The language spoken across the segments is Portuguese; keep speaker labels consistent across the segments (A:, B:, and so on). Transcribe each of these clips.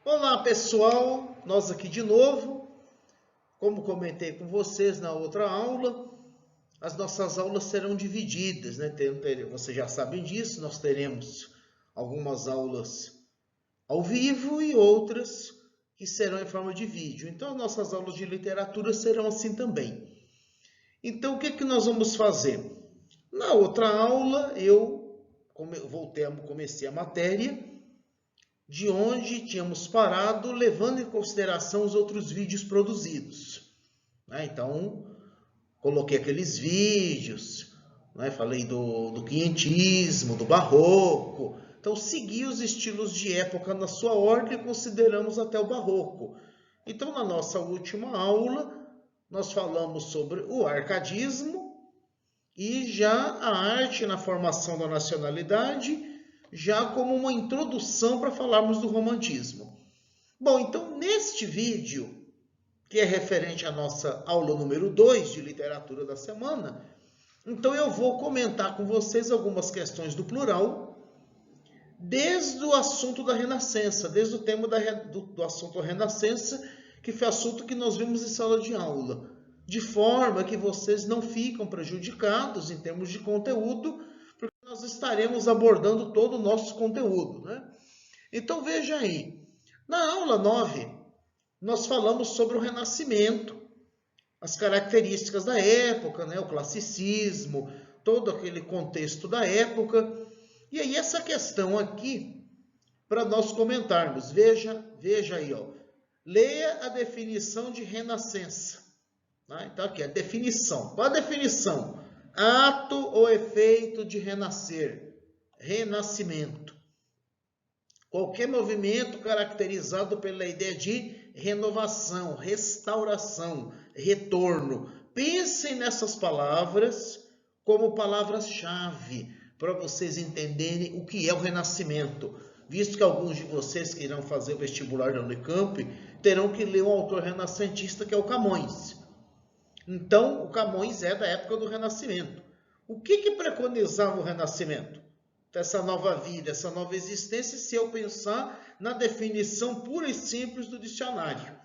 A: Olá pessoal, nós aqui de novo. Como comentei com vocês na outra aula, as nossas aulas serão divididas, né? Vocês já sabem disso, nós teremos algumas aulas ao vivo e outras que serão em forma de vídeo. Então, as nossas aulas de literatura serão assim também. Então, o que que nós vamos fazer? Na outra aula, comecei a matéria de onde tínhamos parado, levando em consideração os outros vídeos produzidos. Então, coloquei aqueles vídeos, falei do quinhentismo, do barroco. Então, segui os estilos de época na sua ordem e consideramos até o barroco. Então, na nossa última aula, nós falamos sobre o arcadismo e já a arte na formação da nacionalidade, já como uma introdução para falarmos do romantismo. Bom, então neste vídeo, que é referente à nossa aula número 2 de literatura da semana, então eu vou comentar com vocês algumas questões do plural, desde o assunto da Renascença, desde o tema do assunto da Renascença, que foi assunto que nós vimos em sala de aula, de forma que vocês não ficam prejudicados em termos de conteúdo, porque nós estaremos abordando todo o nosso conteúdo, né? Então veja aí, na aula 9, nós falamos sobre o Renascimento, as características da época, né? O classicismo, todo aquele contexto da época. E aí essa questão aqui, para nós comentarmos, veja aí, ó. Leia a definição de renascença. Então aqui, a definição. Qual a definição? Ato ou efeito de renascer, renascimento. Qualquer movimento caracterizado pela ideia de renovação, restauração, retorno. Pensem nessas palavras como palavras-chave para vocês entenderem o que é o renascimento. Visto que alguns de vocês que irão fazer o vestibular da Unicamp terão que ler um autor renascentista que é o Camões. Então, o Camões é da época do Renascimento. O que preconizava o Renascimento? Essa nova vida, essa nova existência, se eu pensar na definição pura e simples do dicionário.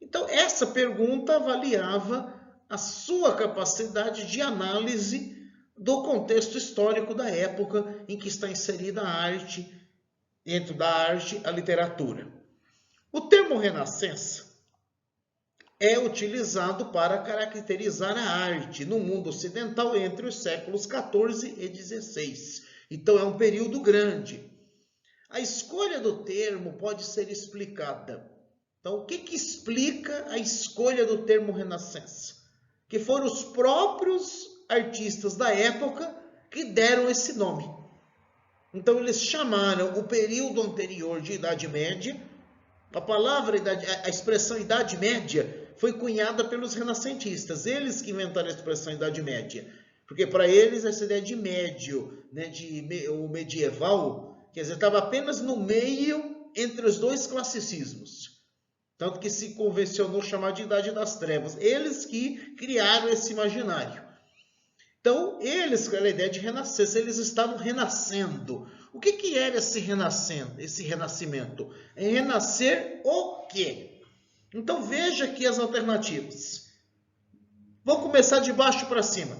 A: Então, essa pergunta avaliava a sua capacidade de análise do contexto histórico da época em que está inserida a arte, dentro da arte, a literatura. O termo Renascença é utilizado para caracterizar a arte no mundo ocidental entre os séculos XIV e XVI. Então, é um período grande. A escolha do termo pode ser explicada. Então, o que explica a escolha do termo Renascença? Que foram os próprios artistas da época que deram esse nome. Então, eles chamaram o período anterior de Idade Média. A expressão Idade Média foi cunhada pelos renascentistas. Eles que inventaram a expressão Idade Média. Porque para eles essa ideia de médio, né, o medieval, quer dizer, estava apenas no meio entre os dois classicismos. Tanto que se convencionou chamar de Idade das Trevas. Eles que criaram esse imaginário. Então, eles, com a ideia de renascença, eles estavam renascendo. O que era esse renascimento? É renascer o quê? Então, veja aqui as alternativas. Vou começar de baixo para cima.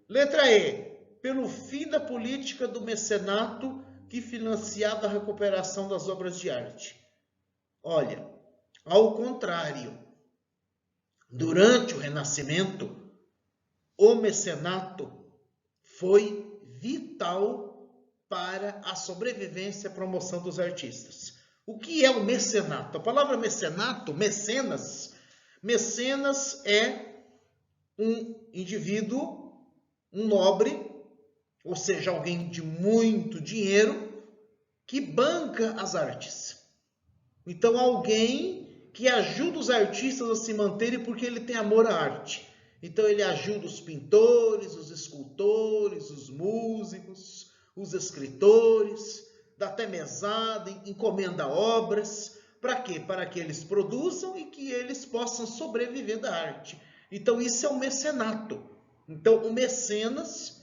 A: Letra E. Pelo fim da política do mecenato que financiava a recuperação das obras de arte. Olha, ao contrário, durante o Renascimento, o mecenato foi vital para a sobrevivência e a promoção dos artistas. O que é o mecenato? A palavra mecenato, mecenas é um indivíduo, um nobre, ou seja, alguém de muito dinheiro, que banca as artes. Então, alguém que ajuda os artistas a se manterem porque ele tem amor à arte. Então, ele ajuda os pintores, os escultores, os músicos, os escritores, dá até mesada, encomenda obras. Para quê? Para que eles produzam e que eles possam sobreviver da arte. Então, isso é o mecenato. Então, o mecenas,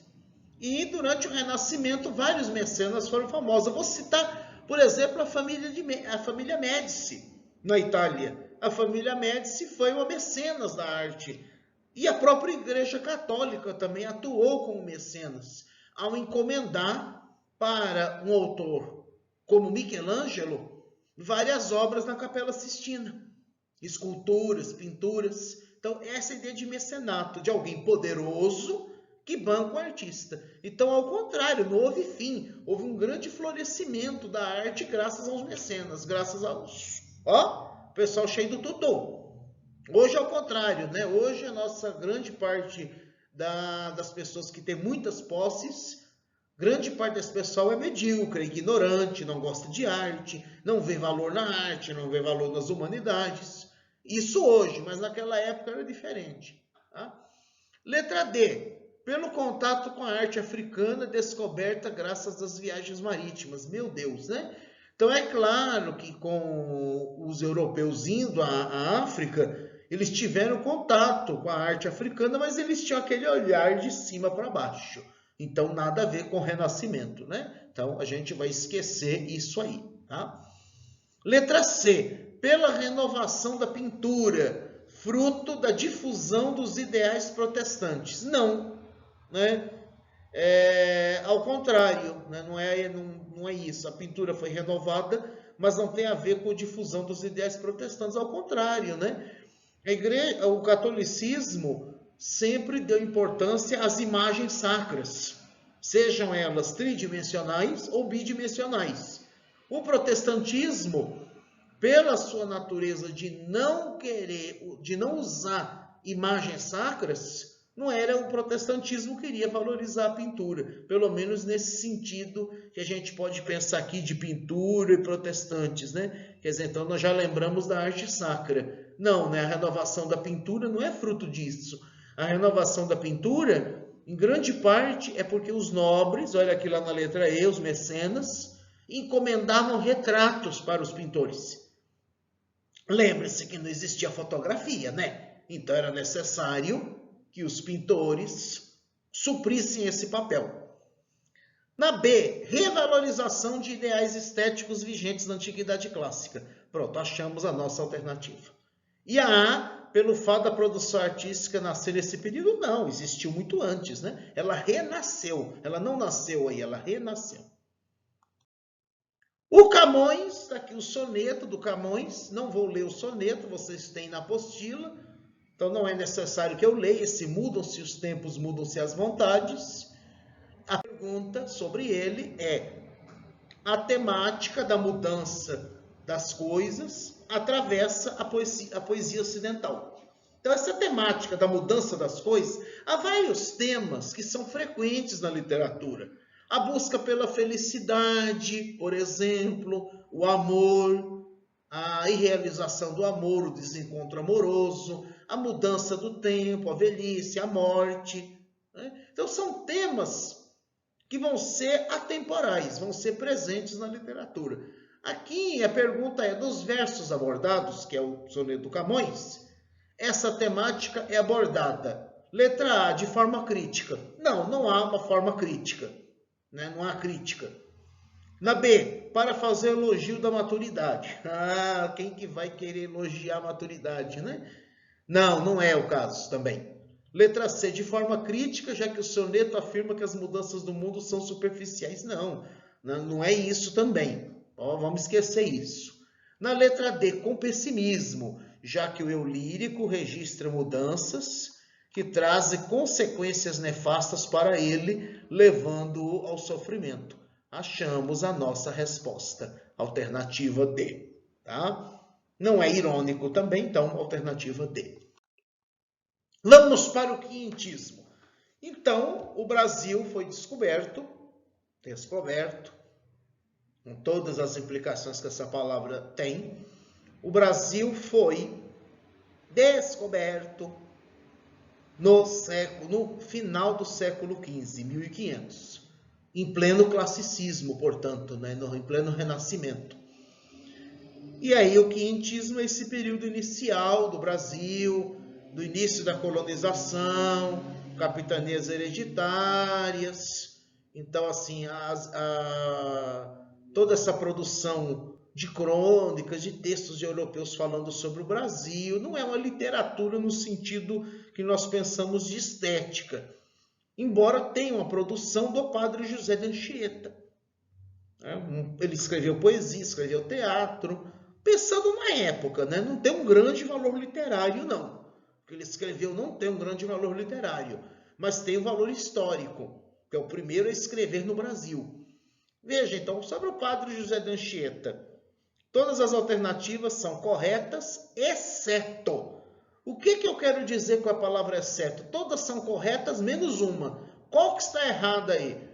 A: e durante o Renascimento, vários mecenas foram famosos. Eu vou citar Por exemplo, a família Médici, na Itália. A família Médici foi uma mecenas da arte. E a própria Igreja Católica também atuou como mecenas, ao encomendar para um autor como Michelangelo várias obras na Capela Sistina, esculturas, pinturas. Então, essa é a ideia de mecenato, de alguém poderoso que banca o artista. Então, ao contrário, não houve fim, houve um grande florescimento da arte graças aos mecenas, graças aos, pessoal cheio do tutu. Hoje é o contrário, né? Hoje a nossa grande parte das pessoas que tem muitas posses, grande parte desse pessoal é medíocre, é ignorante, não gosta de arte, não vê valor na arte, não vê valor nas humanidades. Isso hoje, mas naquela época era diferente. Tá? Letra D. Pelo contato com a arte africana descoberta graças às viagens marítimas. Meu Deus, né? Então é claro que com os europeus indo à África, eles tiveram contato com a arte africana, mas eles tinham aquele olhar de cima para baixo. Então nada a ver com o Renascimento, né? Então a gente vai esquecer isso aí, tá? Letra C. Pela renovação da pintura, fruto da difusão dos ideais protestantes. Não, né? Ao contrário, né? Não é isso. A pintura foi renovada, mas não tem a ver com a difusão dos ideais protestantes. Ao contrário, né? O catolicismo sempre deu importância às imagens sacras, sejam elas tridimensionais ou bidimensionais. O protestantismo, pela sua natureza de não usar imagens sacras, não era o protestantismo que queria valorizar a pintura, pelo menos nesse sentido que a gente pode pensar aqui de pintura e protestantes, né? Quer dizer, então nós já lembramos da arte sacra. Não, né? A renovação da pintura não é fruto disso. A renovação da pintura, em grande parte, é porque os nobres, olha aqui lá na letra E, os mecenas, encomendavam retratos para os pintores. Lembre-se que não existia fotografia, né? Então era necessário que os pintores suprissem esse papel. Na B, revalorização de ideais estéticos vigentes na Antiguidade Clássica. Pronto, achamos a nossa alternativa. E a A, pelo fato da produção artística nascer nesse período, não, existiu muito antes, né? Ela renasceu, ela não nasceu aí, ela renasceu. O Camões, está aqui o soneto do Camões, não vou ler o soneto, vocês têm na apostila, então não é necessário que eu leia, se mudam-se os tempos, mudam-se as vontades. A pergunta sobre ele é: a temática da mudança das coisas atravessa a poesia ocidental. Então, essa temática da mudança das coisas, há vários temas que são frequentes na literatura. A busca pela felicidade, por exemplo, o amor, a irrealização do amor, o desencontro amoroso, a mudança do tempo, a velhice, a morte. Né? Então, são temas que vão ser atemporais, vão ser presentes na literatura. Aqui a pergunta é, dos versos abordados, que é o soneto do Camões, essa temática é abordada. Letra A, de forma crítica. Não há uma forma crítica. Né? Não há crítica. Na B, para fazer elogio da maturidade. Quem que vai querer elogiar a maturidade, né? Não é o caso também. Letra C, de forma crítica, já que o soneto afirma que as mudanças do mundo são superficiais. Não é isso também. Vamos esquecer isso. Na letra D, com pessimismo, já que o eu lírico registra mudanças que trazem consequências nefastas para ele, levando-o ao sofrimento. Achamos a nossa resposta, alternativa D. Tá? Não é irônico também, então, alternativa D. Vamos para o quinhentismo. Então, o Brasil foi descoberto, com todas as implicações que essa palavra tem. O Brasil foi descoberto no final do século XV, 1500, em pleno classicismo, portanto, né, em pleno renascimento. E aí o quinhentismo é esse período inicial do Brasil, do início da colonização, capitanias hereditárias. Então, assim, toda essa produção de crônicas, de textos de europeus falando sobre o Brasil. Não é uma literatura no sentido que nós pensamos de estética, embora tenha uma produção do padre José de Anchieta. Ele escreveu poesia, escreveu teatro, pensando na época, né? Não tem um grande valor literário, não. O que ele escreveu não tem um grande valor literário, mas tem um valor histórico, que é o primeiro a escrever no Brasil. Veja, então, sobre o padre José de Anchieta, todas as alternativas são corretas, exceto. O que eu quero dizer com a palavra exceto? Todas são corretas, menos uma. Qual que está errada aí?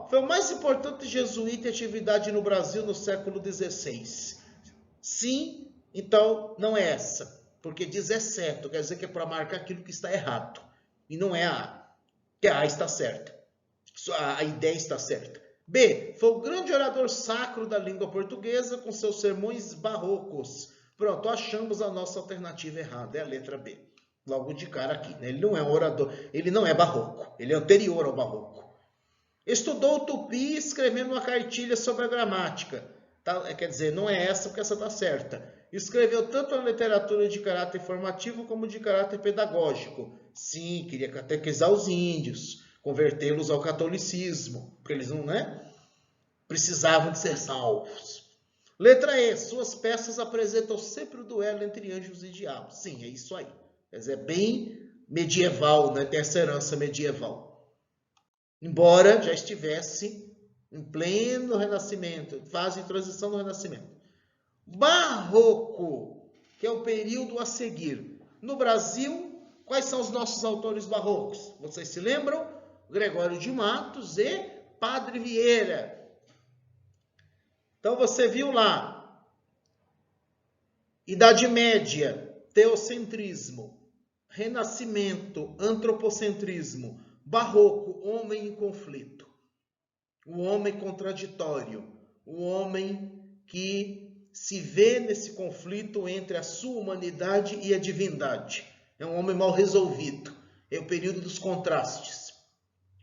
A: Foi o mais importante jesuíta em atividade no Brasil no século XVI. Sim, então não é essa. Porque diz exceto, quer dizer que é para marcar aquilo que está errado. E não é a A. Que a A está certa. A ideia está certa. B, foi o grande orador sacro da língua portuguesa com seus sermões barrocos. Pronto, achamos a nossa alternativa errada, é a letra B. Logo de cara aqui, né? Ele não é um orador, ele não é barroco, ele é anterior ao barroco. Estudou o tupi escrevendo uma cartilha sobre a gramática. Tá? Quer dizer, não é essa porque essa está certa. Escreveu tanto a literatura de caráter formativo como de caráter pedagógico. Sim, queria catequizar os índios, convertê-los ao catolicismo, porque eles não, precisavam de ser salvos. Letra E, suas peças apresentam sempre o duelo entre anjos e diabos. Sim, é isso aí. Quer dizer, é bem medieval, né? Tem essa herança medieval. Embora já estivesse em pleno Renascimento, fase de transição do Renascimento. Barroco, que é o período a seguir. No Brasil, quais são os nossos autores barrocos? Vocês se lembram? Gregório de Matos e Padre Vieira. Então você viu lá, Idade Média, teocentrismo, Renascimento, antropocentrismo, Barroco, homem em conflito, o homem contraditório, o homem que se vê nesse conflito entre a sua humanidade e a divindade. É um homem mal resolvido. É o período dos contrastes,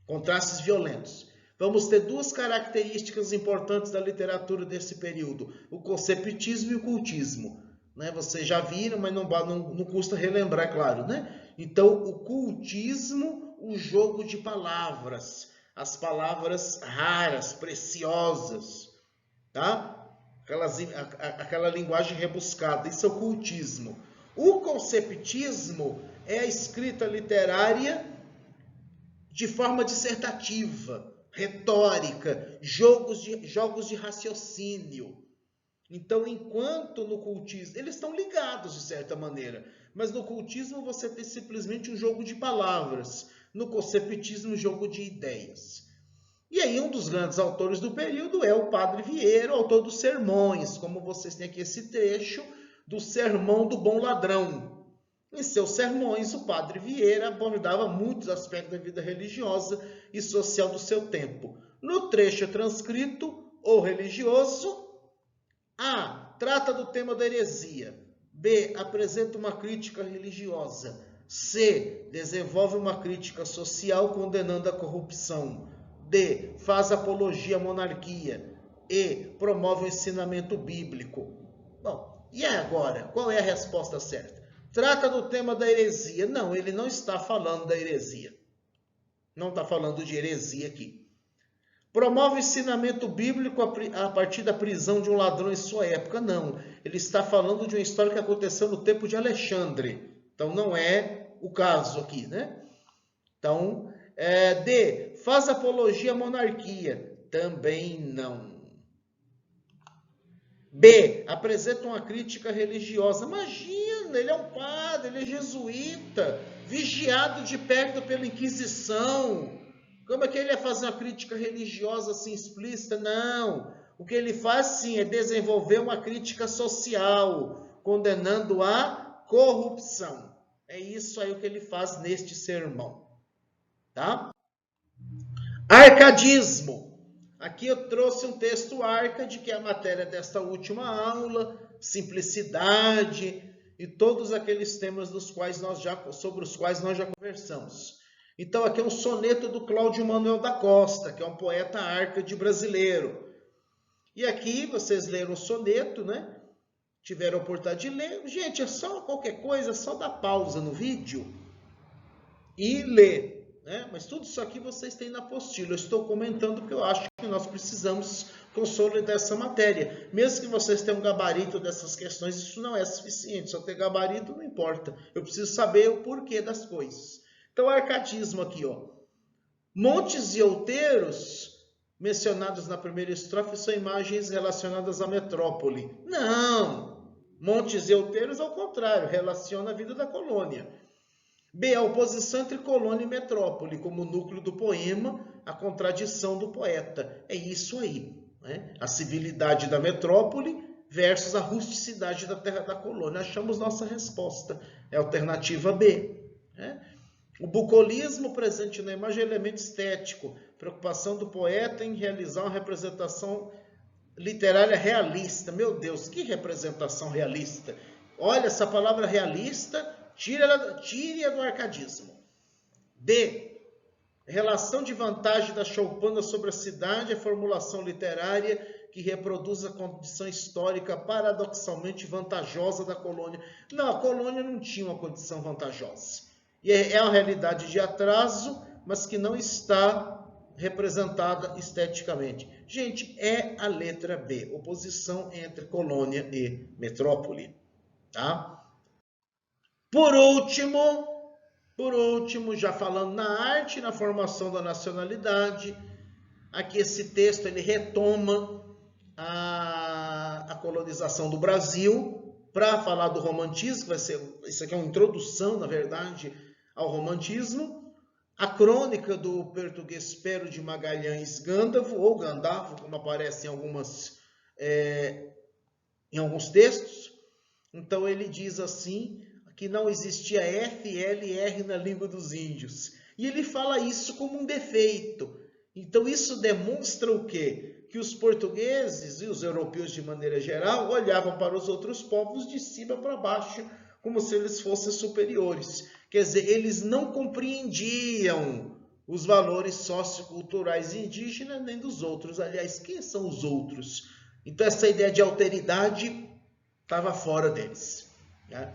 A: contrastes violentos. Vamos ter duas características importantes da literatura desse período, o conceptismo e o cultismo. Vocês já viram, mas não custa relembrar, é claro. Então, o cultismo, o jogo de palavras, as palavras raras, preciosas, tá? Aquela linguagem rebuscada, isso é o cultismo. O conceptismo é a escrita literária de forma dissertativa, retórica, jogos de raciocínio. Então, enquanto no cultismo, eles estão ligados de certa maneira, mas no cultismo você tem simplesmente um jogo de palavras, no conceptismo um jogo de ideias. E aí um dos grandes autores do período é o Padre Vieira, autor dos Sermões, como vocês têm aqui esse trecho do Sermão do Bom Ladrão. Em seus sermões, o Padre Vieira abordava muitos aspectos da vida religiosa e social do seu tempo. No trecho transcrito, o religioso, A, trata do tema da heresia. B, apresenta uma crítica religiosa. C, desenvolve uma crítica social condenando a corrupção. D, faz apologia à monarquia. E, promove o ensinamento bíblico. Bom, e agora? Qual é a resposta certa? Trata do tema da heresia. Não, ele não está falando da heresia. Não está falando de heresia aqui. Promove o ensinamento bíblico a partir da prisão de um ladrão em sua época. Não, ele está falando de uma história que aconteceu no tempo de Alexandre. Então, não é o caso aqui, Então, D, faz apologia à monarquia. Também não. B, apresenta uma crítica religiosa. Imagina, ele é um padre, ele é jesuíta, vigiado de perto pela Inquisição. Como é que ele ia fazer uma crítica religiosa assim explícita? Não. O que ele faz, sim, é desenvolver uma crítica social, condenando a corrupção. É isso aí o que ele faz neste sermão. Tá? Arcadismo. Aqui eu trouxe um texto Arcade, que é a matéria desta última aula, simplicidade e todos aqueles temas sobre os quais nós já conversamos. Então, aqui é um soneto do Cláudio Manuel da Costa, que é um poeta Arcade brasileiro. E aqui vocês leram o soneto, né? Tiveram a oportunidade de ler. Gente, é só qualquer coisa, é só dar pausa no vídeo e ler, né? Mas tudo isso aqui vocês têm na apostila. Eu estou comentando porque eu acho que nós precisamos consolidar essa matéria. Mesmo que vocês tenham um gabarito dessas questões, isso não é suficiente. Só ter gabarito não importa. Eu preciso saber o porquê das coisas. Então, arcadismo aqui, ó. Montes e outeiros mencionados na primeira estrofe são imagens relacionadas à metrópole. Não! Montes e outeiros, ao contrário, relaciona a vida da colônia. B. A oposição entre colônia e metrópole, como núcleo do poema, a contradição do poeta. É isso aí, né? A civilidade da metrópole versus a rusticidade da terra da colônia. Achamos nossa resposta. É a alternativa B, né? O bucolismo presente na imagem é elemento estético, preocupação do poeta em realizar uma representação literária realista. Meu Deus, que representação realista! Olha, essa palavra realista, tire-a do arcadismo. D. Relação de vantagem da choupana sobre a cidade é formulação literária que reproduz a condição histórica paradoxalmente vantajosa da colônia. Não, a colônia não tinha uma condição vantajosa. E é uma realidade de atraso, mas que não está representada esteticamente. Gente, é a letra B, oposição entre colônia e metrópole. Tá? Por último, já falando na arte e na formação da nacionalidade, aqui esse texto ele retoma a colonização do Brasil para falar do romantismo, vai ser, isso aqui é uma introdução, na verdade, ao romantismo. A crônica do português Pero de Magalhães Gândavo, ou Gandavo, como aparece em alguns textos. Então ele diz assim, que não existia F, L e R na língua dos índios. E ele fala isso como um defeito. Então isso demonstra o quê? Que os portugueses e os europeus de maneira geral olhavam para os outros povos de cima para baixo, como se eles fossem superiores. Quer dizer, eles não compreendiam os valores socioculturais indígenas nem dos outros. Aliás, quem são os outros? Então essa ideia de alteridade estava fora deles, né?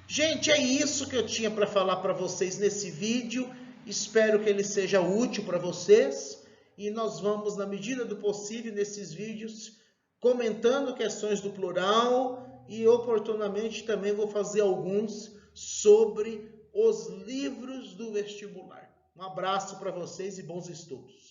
A: Gente, é isso que eu tinha para falar para vocês nesse vídeo. Espero que ele seja útil para vocês. E nós vamos, na medida do possível, nesses vídeos, comentando questões do plural. E, oportunamente, também vou fazer alguns sobre os livros do vestibular. Um abraço para vocês e bons estudos.